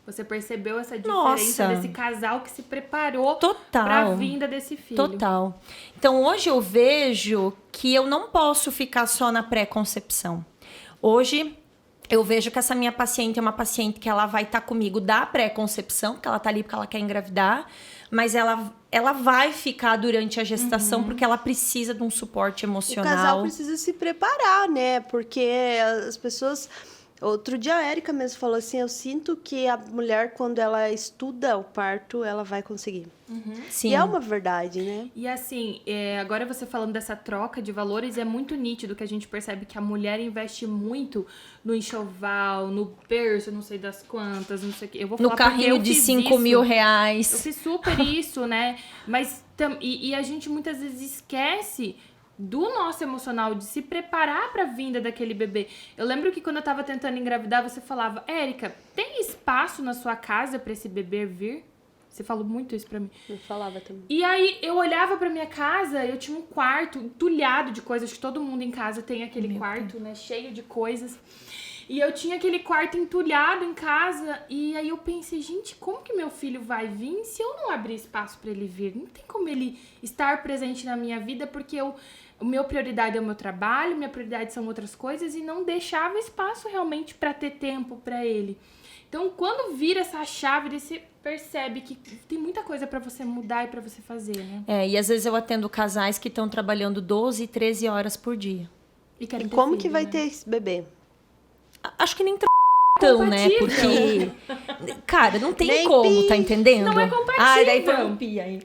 Você percebeu essa diferença Nossa. desse casal que se preparou Total. para a vinda desse filho? Total. Então, hoje eu vejo que eu não posso ficar só na pré-concepção. Hoje, eu vejo que essa minha paciente é uma paciente que ela vai estar comigo da pré-concepção, porque ela tá ali porque ela quer engravidar, mas ela vai ficar durante a gestação porque ela precisa de um suporte O emocional. casal precisa se preparar, né? Porque as pessoas... Outro dia a Érica mesmo falou assim, eu sinto que a mulher, quando ela estuda o parto, ela vai conseguir. Sim. E é uma verdade, né? E assim, agora você falando dessa troca de valores, é muito nítido que a gente percebe que a mulher investe muito no enxoval, no berço, não sei das quantas, não sei o que. Eu vou falar No porque carrinho eu de fiz 5 isso. mil Eu reais. fiz super isso, né? Mas e a gente muitas vezes esquece do nosso emocional, de se preparar para a vinda daquele bebê. Eu lembro que quando eu tava tentando engravidar, você falava, Érica, tem espaço na sua casa para esse bebê vir? Você falou muito isso pra mim. Eu falava também. E aí, eu olhava pra minha casa, eu tinha um quarto entulhado de coisas, que todo mundo em casa tem aquele quarto, né, cheio de coisas. E eu tinha aquele quarto entulhado em casa. E aí eu pensei, gente, como que meu filho vai vir se eu não abrir espaço pra ele vir? Não tem como ele estar presente na minha vida, porque o meu prioridade é o meu trabalho, minha prioridade são outras coisas. E não deixava espaço realmente pra ter tempo pra ele. Então, quando vira essa chave, você percebe que tem muita coisa pra você mudar e pra você fazer, né? E às vezes eu atendo casais que estão trabalhando 12, 13 horas por dia. E como que vai ter esse bebê? Acho que nem tão, né? Porque, cara, não tem nem como, tá entendendo? Não é compatível. Ai, daí foi um pi aí.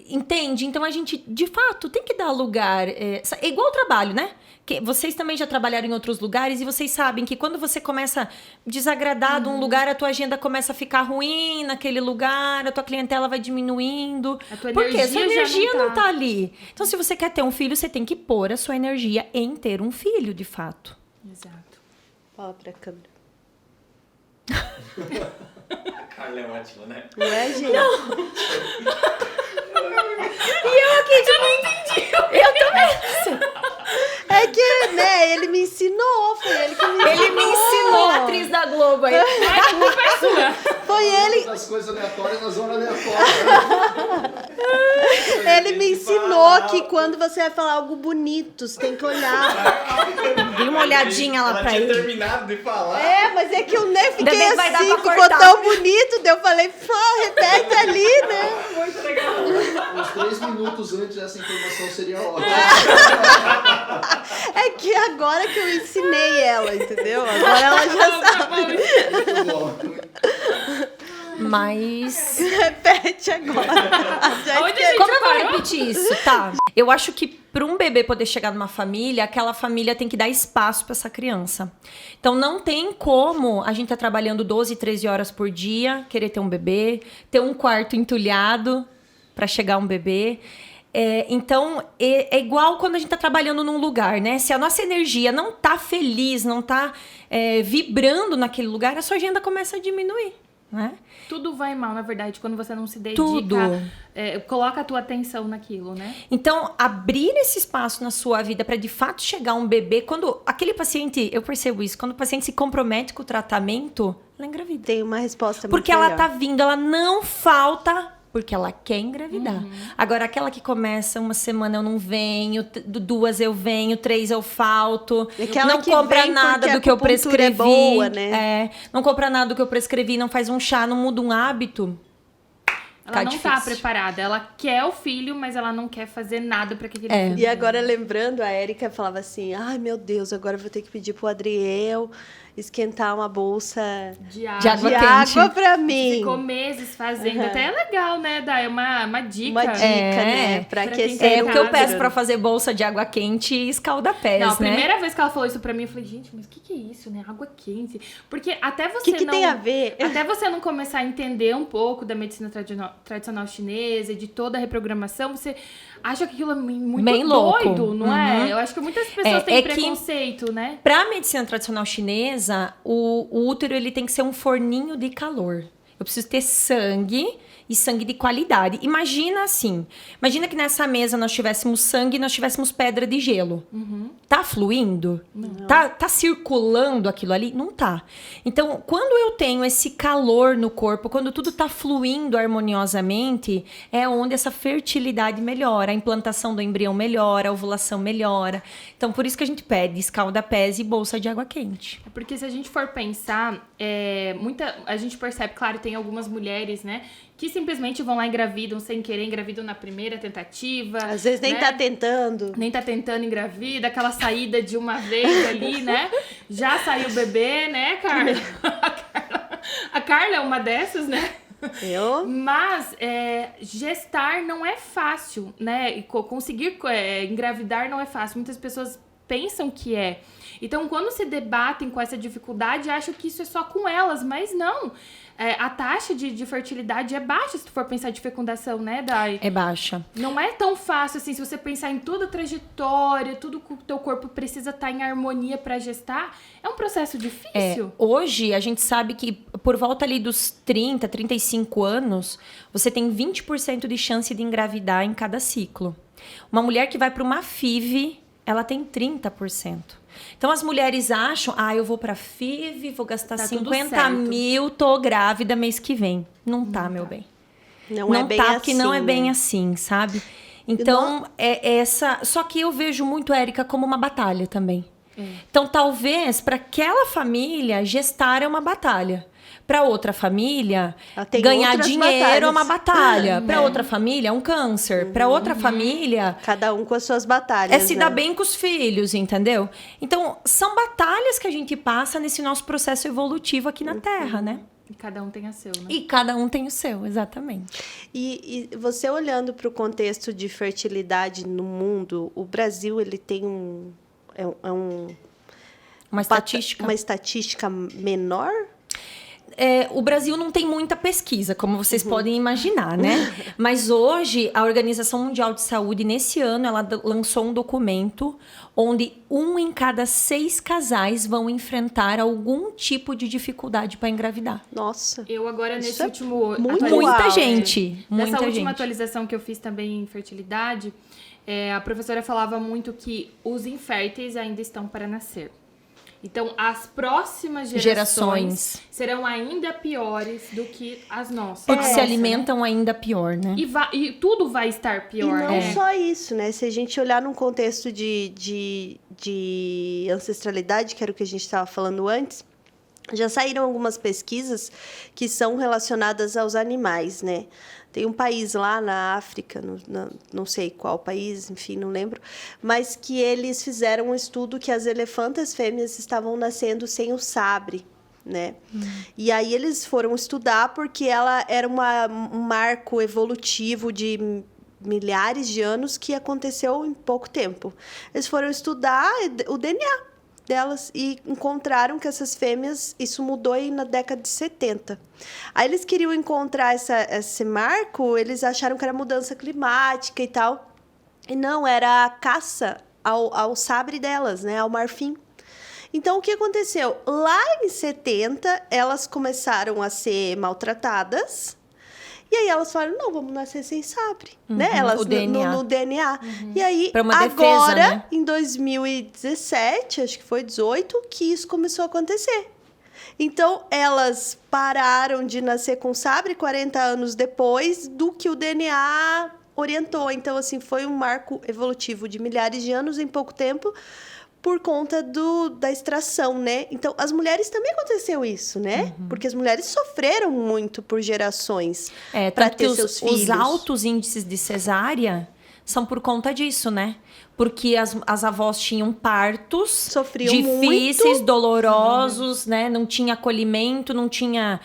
Entende? Então a gente, de fato, tem que dar lugar. É igual o trabalho, né? Que vocês também já trabalharam em outros lugares e vocês sabem que quando você começa desagradado um lugar, a tua agenda começa a ficar ruim naquele lugar, a tua clientela vai diminuindo. Porque a sua energia não tá ali. Então, se você quer ter um filho, você tem que pôr a sua energia em ter um filho, de fato. Exato. Fala pra câmera. A Carla é ótima, né? Não é, gente? Não. E eu aqui, eu não entendi. Eu também. É que, né, ele me ensinou, foi ele que me ensinou. Ele me ensinou, a atriz da Globo aí. A culpa é sua. Foi ele. As coisas aleatórias na zona aleatória. Ele me ensinou que quando você vai falar algo bonito, você tem que olhar. Dei uma olhadinha lá pra ele. Ela tinha terminado de falar. Mas é que eu nem fiquei bem que vai dar assim, pra ficou cortar. tão bonito, daí eu falei, repete ali, né? Muito legal. Uns 3 minutos antes essa informação seria ótima. É que agora que eu ensinei ela, entendeu? Agora ela já sabe. Muito bom. Mas... Repete agora. Onde a gente Como eu vou parou? repetir isso? Tá. Eu acho que para um bebê poder chegar numa família, aquela família tem que dar espaço para essa criança. Então não tem como a gente tá trabalhando 12, 13 horas por dia, querer ter um bebê, ter um quarto entulhado para chegar um bebê. Então, é igual quando a gente tá trabalhando num lugar, né? Se a nossa energia não tá feliz, não tá vibrando naquele lugar, a sua agenda começa a diminuir, né? Tudo vai mal, na verdade, quando você não se dedica. Tudo. Coloca a tua atenção naquilo, né? Então, abrir esse espaço na sua vida para de fato chegar um bebê, quando aquele paciente, eu percebo isso, quando o paciente se compromete com o tratamento, ela engravida. Tem uma resposta muito Porque ela melhor. tá vindo, ela não falta porque ela quer engravidar. Agora, aquela que começa, uma semana eu não venho, 2 eu venho, 3 eu falto, Aquela não que compra vem nada porque do que eu a acupuntura é prescrevi. boa, né? Não compra nada do que eu prescrevi, não faz um chá, não muda um hábito. Ela não tá difícil. preparada. Ela quer o filho, mas ela não quer fazer nada pra que aquele filho... E agora, lembrando, a Érica falava assim, ai, meu Deus, agora eu vou ter que pedir pro Adriel esquentar uma bolsa De água. De água de quente. água pra mim. Ficou meses fazendo. Até é legal, né? Dá uma dica. Uma dica, né? Pra Pra quem aquecer tá O que eu casa. peço pra fazer bolsa de água quente e escalda-pés, Não, a né? primeira vez que ela falou isso pra mim, eu falei, gente, mas o que é isso, né? Água quente. Porque até você O que não... tem a ver? Até você não começar a entender um pouco da medicina tradicional chinesa, de toda a reprogramação, você acha que aquilo é muito Bem louco. doido, não é? Eu acho que muitas pessoas têm preconceito, né? Pra medicina tradicional chinesa, o útero ele tem que ser um forninho de calor. Eu preciso ter sangue e sangue de qualidade. Imagina assim, imagina que nessa mesa nós tivéssemos sangue e nós tivéssemos pedra de gelo. Tá fluindo? Tá circulando aquilo ali? Não tá. Então, quando eu tenho esse calor no corpo, quando tudo tá fluindo harmoniosamente, é onde essa fertilidade melhora, a implantação do embrião melhora, a ovulação melhora. Então, por isso que a gente pede escalda-pés e bolsa de água quente. Porque se a gente for pensar, a gente percebe, claro, tem algumas mulheres, né, que simplesmente vão lá e engravidam sem querer, engravidam na primeira tentativa. Às vezes nem né? tá tentando. Nem tá tentando engravida, aquela saída de uma vez ali, né? Já saiu o bebê, né, Carla? A Carla é uma dessas, né? Mas gestar não é fácil, né? E conseguir engravidar não é fácil. Muitas pessoas pensam que é. Então, quando se debatem com essa dificuldade, acham que isso é só com elas, mas não. A taxa de fertilidade é baixa, se tu for pensar de fecundação, né, Dai? É baixa. Não é tão fácil assim, se você pensar em toda a trajetória, tudo que o teu corpo precisa estar em harmonia para gestar, é um processo difícil. Hoje, a gente sabe que por volta ali dos 30, 35 anos, você tem 20% de chance de engravidar em cada ciclo. Uma mulher que vai para uma FIV ela tem 30%. Então, as mulheres acham, eu vou pra FIV, vou gastar Tá tudo 50 certo. mil, tô grávida mês que vem. Não tá, meu bem. Não é bem porque não é assim, bem né? assim, sabe? Então, é essa... Só que eu vejo muito, Érica, como uma batalha também. Então, talvez, para aquela família, gestar é uma batalha. Para outra família, Ela tem ganhar outras dinheiro é uma batalhas. batalha. Para outra família, é um câncer. Para outra família, Cada um com as suas batalhas, é se dar né? bem com os filhos, entendeu? Então, são batalhas que a gente passa nesse nosso processo evolutivo aqui na Terra, né? E cada um tem a seu, né? E cada um tem o seu, exatamente. E você olhando para o contexto de fertilidade no mundo, o Brasil ele tem Uma estatística. uma estatística menor? O Brasil não tem muita pesquisa, como vocês podem imaginar, né? Mas hoje, a Organização Mundial de Saúde, nesse ano, ela lançou um documento onde 1 em cada 6 casais vão enfrentar algum tipo de dificuldade para engravidar. Nossa. Eu agora, Isso nesse é último... muito Muita alto. gente. Nessa Muita última gente. atualização que eu fiz também em fertilidade, a professora falava muito que os inférteis ainda estão para nascer. Então, as próximas gerações serão ainda piores do que as nossas. Porque A se nossa, alimentam ainda pior, né? né? E tudo vai estar E pior, não né? só isso, né? Se a gente olhar num contexto de ancestralidade, que era o que a gente estava falando antes, já saíram algumas pesquisas que são relacionadas aos animais, né? Tem um país lá na África, não sei qual país, enfim, não lembro, mas que eles fizeram um estudo que as elefantas fêmeas estavam nascendo sem o sabre, né? E aí eles foram estudar porque ela era um marco evolutivo de milhares de anos que aconteceu em pouco tempo. Eles foram estudar o DNA delas e encontraram que essas fêmeas, isso mudou aí na década de 70. Aí eles queriam encontrar esse marco, eles acharam que era mudança climática e tal. E não, era a caça ao sabre delas, né, ao marfim. Então, o que aconteceu? Lá em 70, elas começaram a ser maltratadas. E aí elas falaram, não, vamos nascer sem sabre, né? Elas o DNA. No DNA. E aí, Pra uma agora, defesa, né? em 2017, acho que foi 18, que isso começou a acontecer. Então, elas pararam de nascer com sabre 40 anos depois do que o DNA orientou. Então, assim, foi um marco evolutivo de milhares de anos em pouco tempo, por conta da extração, né? Então, as mulheres também aconteceu isso, né? Porque as mulheres sofreram muito por gerações para Tanto ter que seus filhos. os altos índices de cesárea são por conta disso, né? Porque as avós tinham partos Sofriam difíceis, muito. dolorosos, né? Não tinha acolhimento, não tinha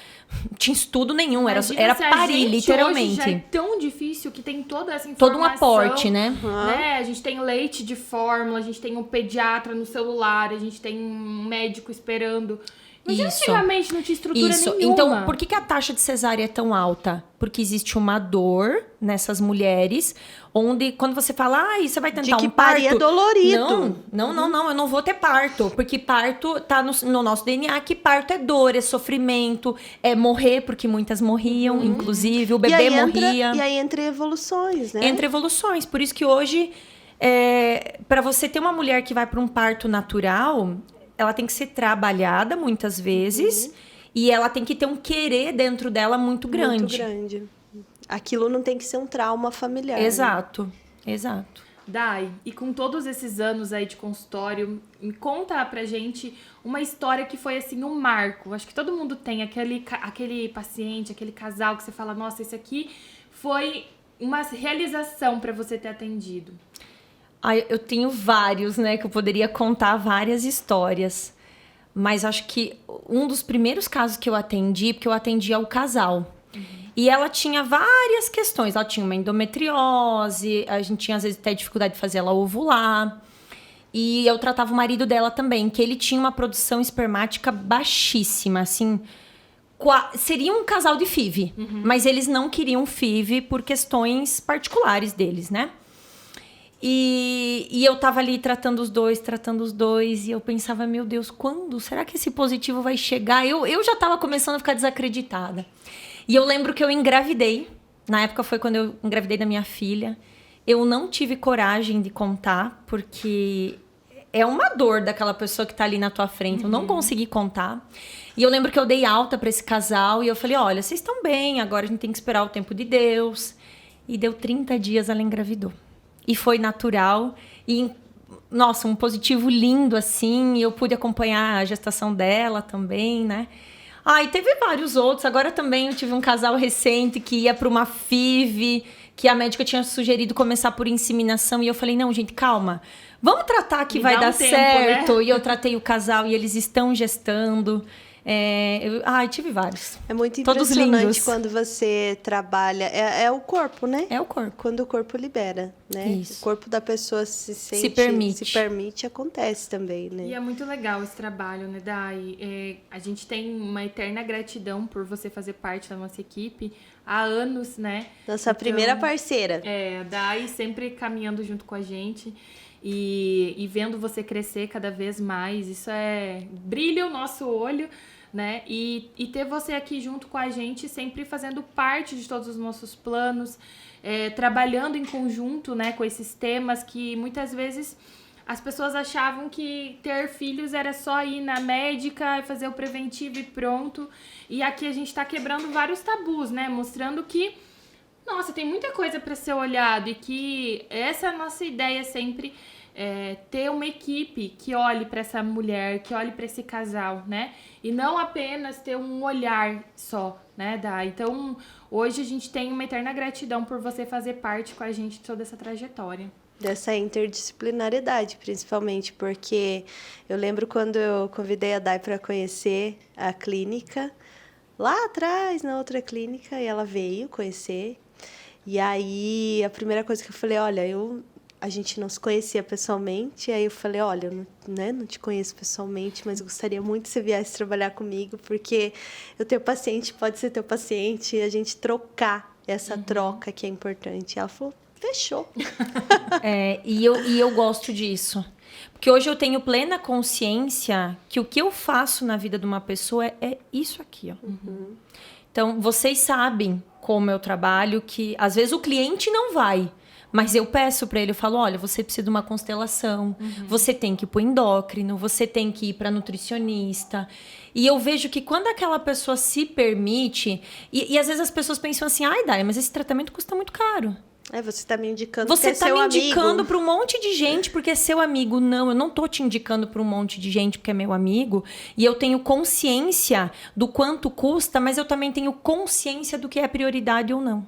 estudo nenhum. Imagina Era se a parir, gente literalmente. Hoje já é tão difícil que tem toda essa Todo informação. um aporte, né? Né? A gente tem leite de fórmula, a gente tem um pediatra no celular, a gente tem um médico esperando. Mas Isso. antigamente não tinha estrutura nenhuma. Então, por que a taxa de cesárea é tão alta? Porque existe uma dor nessas mulheres, onde quando você fala, você vai tentar De que um parto... parir é dolorido. Não, eu não vou ter parto. Porque parto tá no nosso DNA, que parto é dor, é sofrimento, é morrer, porque muitas morriam, inclusive, o bebê morria. E aí entra evoluções, né? Entre evoluções. Por isso que hoje, para você ter uma mulher que vai para um parto natural, ela tem que ser trabalhada muitas vezes e ela tem que ter um querer dentro dela muito grande. Muito grande. Aquilo não tem que ser um trauma familiar. né? Exato. Dai, e com todos esses anos aí de consultório, me conta pra gente uma história que foi assim um marco. Acho que todo mundo tem aquele paciente, aquele casal que você fala, nossa, esse aqui foi uma realização pra você ter atendido. Eu tenho vários, né, que eu poderia contar várias histórias. Mas acho que um dos primeiros casos que eu atendi, porque eu atendia o casal. E ela tinha várias questões. Ela tinha uma endometriose, a gente tinha às vezes até dificuldade de fazer ela ovular. E eu tratava o marido dela também, que ele tinha uma produção espermática baixíssima, assim. Seria um casal de FIV, mas eles não queriam FIV por questões particulares deles, né? E eu tava ali tratando os dois, e eu pensava, meu Deus, quando? Será que esse positivo vai chegar? Eu já tava começando a ficar desacreditada. E eu lembro que eu engravidei. Na época foi quando eu engravidei da minha filha. Eu não tive coragem de contar, porque é uma dor daquela pessoa que tá ali na tua frente. Eu não consegui contar. E eu lembro que eu dei alta pra esse casal e eu falei, olha, vocês estão bem, agora a gente tem que esperar o tempo de Deus. E deu 30 dias, ela engravidou. E foi natural. E, nossa, um positivo lindo, assim. E eu pude acompanhar a gestação dela também, né? E teve vários outros. Agora também eu tive um casal recente que ia para uma FIV, que a médica tinha sugerido começar por inseminação. E eu falei, não, gente, calma. Vamos tratar que vai dar certo. Né? E eu tratei o casal e eles estão gestando. Eu tive vários. É muito Todos impressionante lindos. quando você trabalha. É o corpo, né? É o corpo. Quando o corpo libera, né? Isso. O corpo da pessoa se permite, acontece também, né? E é muito legal esse trabalho, né, Dai? A gente tem uma eterna gratidão por você fazer parte da nossa equipe há anos, né? Nossa primeira parceira. A Dai sempre caminhando junto com a gente. E vendo você crescer cada vez mais, isso brilha o nosso olho, né? E ter você aqui junto com a gente, sempre fazendo parte de todos os nossos planos, trabalhando em conjunto, né, com esses temas que muitas vezes as pessoas achavam que ter filhos era só ir na médica e fazer o preventivo e pronto. E aqui a gente está quebrando vários tabus, né? Mostrando que, nossa, tem muita coisa para ser olhado e que essa é a nossa ideia sempre, ter uma equipe que olhe para essa mulher, que olhe para esse casal, né? E não apenas ter um olhar só, né, Dai? Então, hoje a gente tem uma eterna gratidão por você fazer parte com a gente de toda essa trajetória. Dessa interdisciplinariedade, principalmente, porque eu lembro quando eu convidei a Dai para conhecer a clínica, lá atrás, na outra clínica, e ela veio conhecer. E aí, a primeira coisa que eu falei, olha, a gente não se conhecia pessoalmente, e aí eu falei, olha, não te conheço pessoalmente, mas eu gostaria muito que você viesse trabalhar comigo, porque eu tenho paciente, pode ser teu paciente, e a gente trocar essa troca que é importante. E ela falou, fechou. E eu gosto disso. Porque hoje eu tenho plena consciência que o que eu faço na vida de uma pessoa é isso aqui, ó. Então, vocês sabem como eu trabalho, que às vezes o cliente não vai, mas eu peço para ele, eu falo, olha, você precisa de uma constelação, você tem que ir pro endócrino, você tem que ir para nutricionista. E eu vejo que quando aquela pessoa se permite, e às vezes as pessoas pensam assim, ai, Dai, mas esse tratamento custa muito caro. Você está me indicando Você porque é seu amigo. Você está me indicando para um monte de gente porque é seu amigo. Não, eu não tô te indicando para um monte de gente porque é meu amigo. E eu tenho consciência do quanto custa, mas eu também tenho consciência do que é prioridade ou não.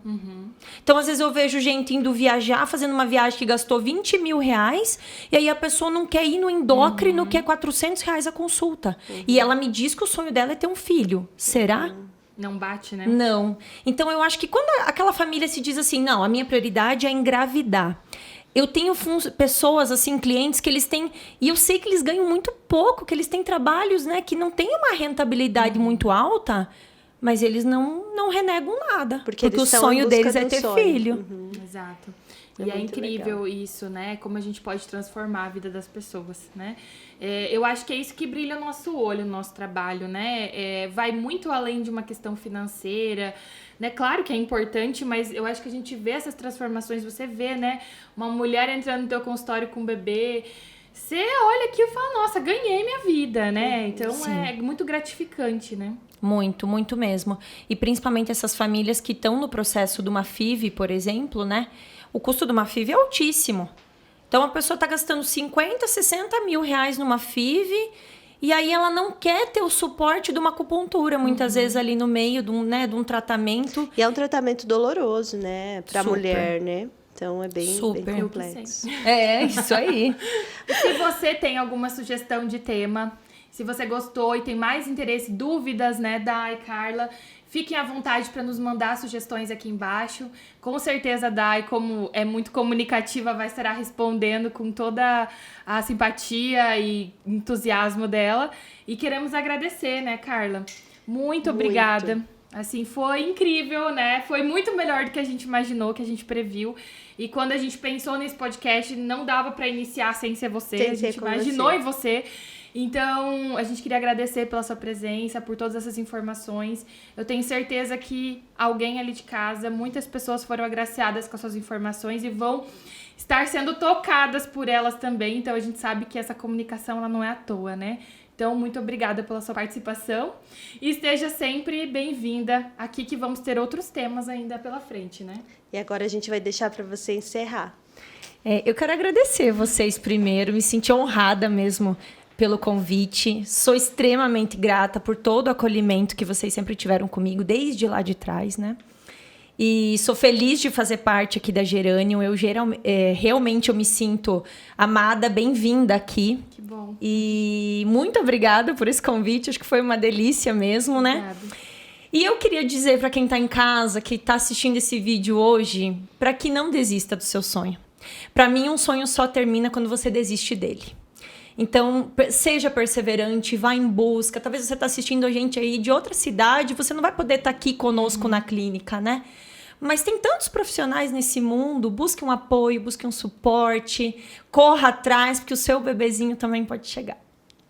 Então, às vezes eu vejo gente indo viajar, fazendo uma viagem que gastou 20 mil reais, e aí a pessoa não quer ir no endócrino, que é 400 reais a consulta. E ela me diz que o sonho dela é ter um filho. Será? Não bate, né? Não. Então, eu acho que quando aquela família se diz assim, não, a minha prioridade é engravidar. Eu tenho pessoas, assim, clientes que eles têm... E eu sei que eles ganham muito pouco, que eles têm trabalhos, né, que não têm uma rentabilidade muito alta, mas eles não renegam nada. Porque o sonho deles é ter filho. Exato. E é incrível legal isso, né? Como a gente pode transformar a vida das pessoas, né? Eu acho que é isso que brilha o nosso olho, o nosso trabalho, né? Vai muito além de uma questão financeira, né? Claro que é importante, mas eu acho que a gente vê essas transformações, você vê, né? Uma mulher entrando no teu consultório com um bebê, você olha aqui e fala, nossa, ganhei minha vida, né? Então, sim, é muito gratificante, né? Muito, muito mesmo. E principalmente essas famílias que estão no processo de uma FIV, por exemplo, né? O custo de uma FIV é altíssimo. Então, a pessoa está gastando 50, 60 mil reais numa FIV e aí ela não quer ter o suporte de uma acupuntura, muitas vezes ali no meio de um tratamento. E é um tratamento doloroso, né? Para a mulher, né? Então, é bem complexo. Isso aí. Se você tem alguma sugestão de tema, se você gostou e tem mais interesse, dúvidas, né, Dai, Carla, fiquem à vontade para nos mandar sugestões aqui embaixo. Com certeza a Dai, como é muito comunicativa, vai estar respondendo com toda a simpatia e entusiasmo dela. E queremos agradecer, né, Carla? Muito obrigada. Assim, foi incrível, né? Foi muito melhor do que a gente imaginou, que a gente previu. E quando a gente pensou nesse podcast, não dava para iniciar sem ser você. A gente imaginou em você. Então, a gente queria agradecer pela sua presença, por todas essas informações. Eu tenho certeza que alguém ali de casa, muitas pessoas foram agraciadas com as suas informações e vão estar sendo tocadas por elas também. Então, a gente sabe que essa comunicação ela não é à toa, né? Então, muito obrigada pela sua participação e esteja sempre bem-vinda aqui, que vamos ter outros temas ainda pela frente, né? E agora a gente vai deixar para você encerrar. Eu quero agradecer vocês primeiro, me senti honrada mesmo pelo convite. Sou extremamente grata por todo o acolhimento que vocês sempre tiveram comigo, desde lá de trás, né? E sou feliz de fazer parte aqui da Geranium. Realmente eu me sinto amada, bem-vinda aqui. Que bom. E muito obrigada por esse convite, acho que foi uma delícia mesmo, né? Obrigada. E eu queria dizer para quem está em casa, que está assistindo esse vídeo hoje, para que não desista do seu sonho. Para mim, um sonho só termina quando você desiste dele. Então, seja perseverante, vá em busca. Talvez você está assistindo a gente aí de outra cidade, você não vai poder estar aqui conosco na clínica, né? Mas tem tantos profissionais nesse mundo, busque um apoio, busque um suporte, corra atrás, porque o seu bebezinho também pode chegar.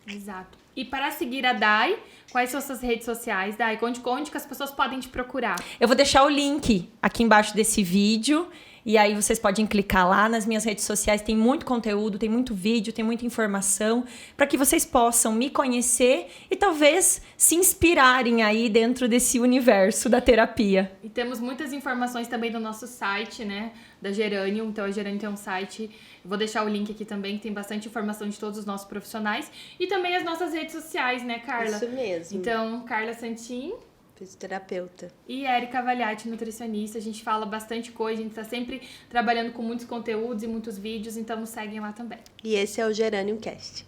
Exato. E para seguir a Dai, quais são suas redes sociais, Dai? Onde que as pessoas podem te procurar? Eu vou deixar o link aqui embaixo desse vídeo. E aí vocês podem clicar lá nas minhas redes sociais, tem muito conteúdo, tem muito vídeo, tem muita informação, para que vocês possam me conhecer e talvez se inspirarem aí dentro desse universo da terapia. E temos muitas informações também no nosso site, né, da Geranium. Então a Geranium tem um site, eu vou deixar o link aqui também, que tem bastante informação de todos os nossos profissionais. E também as nossas redes sociais, né, Carla? Isso mesmo. Então, Carla Santin Fisioterapeuta. e Érica Valiati, nutricionista. A gente fala bastante coisa, a gente tá sempre trabalhando com muitos conteúdos e muitos vídeos, então nos seguem lá também. E esse é o Geranium Cast.